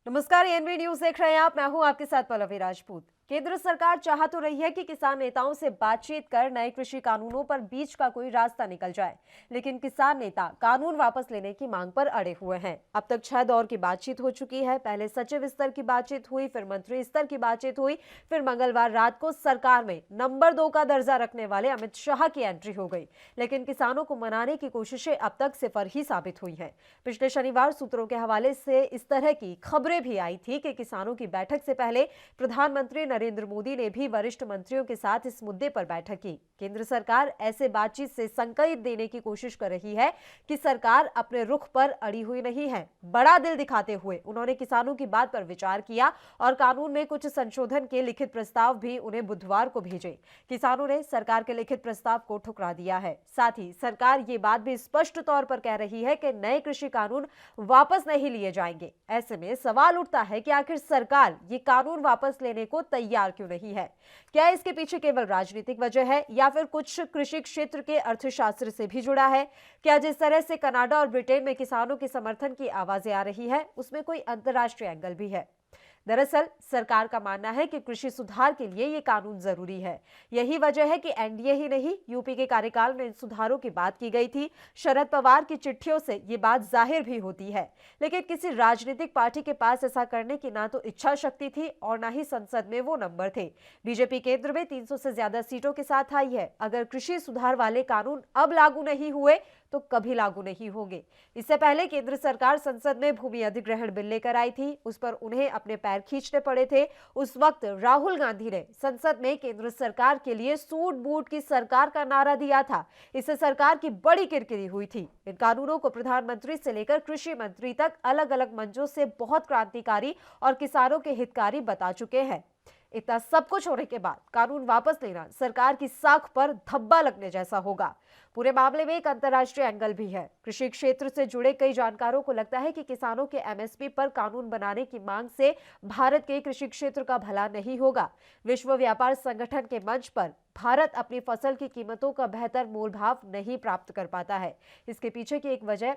नमस्कार, ANB news देख रहे हैं आप। मैं हूं आपके साथ पल्लवी राजपूत। केंद्र सरकार चाह तो रही है कि किसान नेताओं से बातचीत कर नए कृषि कानूनों पर बीच का कोई रास्ता निकल जाए, लेकिन किसान नेता कानून वापस लेने की मांग पर अड़े हुए हैं। अब तक 6 दौर की बातचीत हो चुकी है। पहले सचिव स्तर की बातचीत हुई, फिर मंत्री स्तर की बातचीत हुई, फिर मंगलवार रात को सरकार में नंबर 2 का दर्जा रखने वाले अमित शाह की एंट्री हो गई। लेकिन किसानों को मनाने की कोशिशें अब तक सिफर ही साबित हुई हैं। पिछले शनिवार सूत्रों के हवाले से इस तरह की खबरें भी आई थी कि किसानों की बैठक से पहले प्रधानमंत्री नरेंद्र मोदी ने भी वरिष्ठ मंत्रियों के साथ इस मुद्दे पर बैठक की। केंद्र सरकार ऐसे बातचीत से संकेत देने की कोशिश कर रही है कि सरकार अपने रुख पर अड़ी हुई नहीं है। बड़ा दिल दिखाते हुए उन्होंने किसानों की बात पर विचार किया और कानून में कुछ संशोधन के लिखित प्रस्ताव भी उन्हें बुधवार को भेजे। किसानों ने सरकार के लिखित प्रस्ताव को ठुकरा दिया है। साथ ही सरकार ये बात भी स्पष्ट तौर पर कह रही है कि नए कृषि कानून वापस नहीं लिए जाएंगे। ऐसे में सवाल उठता है कि आखिर सरकार ये कानून वापस लेने को तैयार क्यों नहीं है? क्या इसके पीछे केवल राजनीतिक वजह है या फिर कुछ कृषि क्षेत्र के अर्थशास्त्र से भी जुड़ा है? क्या जिस तरह से कनाडा और ब्रिटेन में किसानों के समर्थन की आवाजें आ रही है, उसमें कोई अंतर्राष्ट्रीय एंगल भी है? दरअसल सरकार का मानना है कि कृषि सुधार के लिए ये कानून जरूरी है। यही वजह है कि एनडीए ही नहीं, यूपी के कार्यकाल में इन सुधारों की बात की गई थी। शरद पवार की चिट्ठियों से ये बात जाहिर भी होती है, लेकिन किसी राजनीतिक पार्टी के पास ऐसा करने की ना तो इच्छा शक्ति थी और ना ही संसद में वो नंबर थे। बीजेपी केंद्र में 300 से ज्यादा सीटों के साथ आई है। अगर कृषि सुधार वाले कानून अब लागू नहीं हुए तो कभी लागू नहीं होंगे। इससे पहले केंद्र सरकार संसद में भूमि अधिग्रहण बिल लेकर आई थी, उस पर उन्हें अपने पैर खींचने पड़े थे। उस वक्त राहुल गांधी ने संसद में केंद्र सरकार के लिए सूट बूट की सरकार का नारा दिया था। इससे सरकार की बड़ी किरकिरी हुई थी। इन कानूनों को प्रधानमंत्री से लेकर कृषि मंत्री तक अलग अलग मंचों से बहुत क्रांतिकारी और किसानों के हितकारी बता चुके हैं। इतना सब कुछ होने के बाद कानून वापस लेना सरकार की साख पर धब्बा लगने जैसा होगा। पूरे मामले में एक अंतर्राष्ट्रीय एंगल भी है। कृषि क्षेत्र से जुड़े कई जानकारों को लगता है कि किसानों के एमएसपी पर कानून बनाने की मांग से भारत के कृषि क्षेत्र का भला नहीं होगा। विश्व व्यापार संगठन के मंच पर भारत अपनी फसल की कीमतों का बेहतर मोल भाव नहीं प्राप्त कर पाता है। इसके पीछे की एक वजह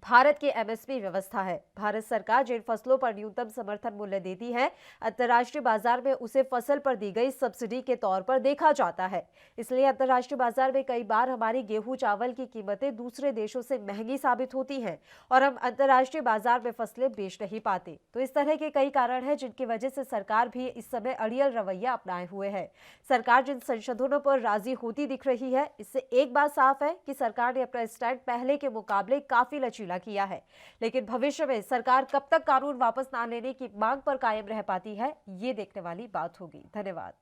भारत की एमएसपी व्यवस्था है। भारत सरकार जिन फसलों पर न्यूनतम समर्थन मूल्य देती है, अंतर्राष्ट्रीय बाजार में उसे फसल पर दी गई सब्सिडी के तौर पर देखा जाता है। इसलिए अंतर्राष्ट्रीय बाजार में कई बार हमारी गेहूं चावल की कीमतें दूसरे देशों से महंगी साबित होती हैं और हम अंतर्राष्ट्रीय बाजार में फसलें बेच नहीं पाते। तो इस तरह के कई कारण हैं जिनकी वजह से सरकार भी इस समय अड़ियल रवैया अपनाए हुए है। सरकार जिन संशोधनों पर राजी होती दिख रही है, इससे एक बात साफ है कि सरकार ने अपना स्टैंड पहले के मुकाबले काफी किया है। लेकिन भविष्य में सरकार कब तक कानून वापस ना लेने की मांग पर कायम रह पाती है, ये देखने वाली बात होगी। धन्यवाद।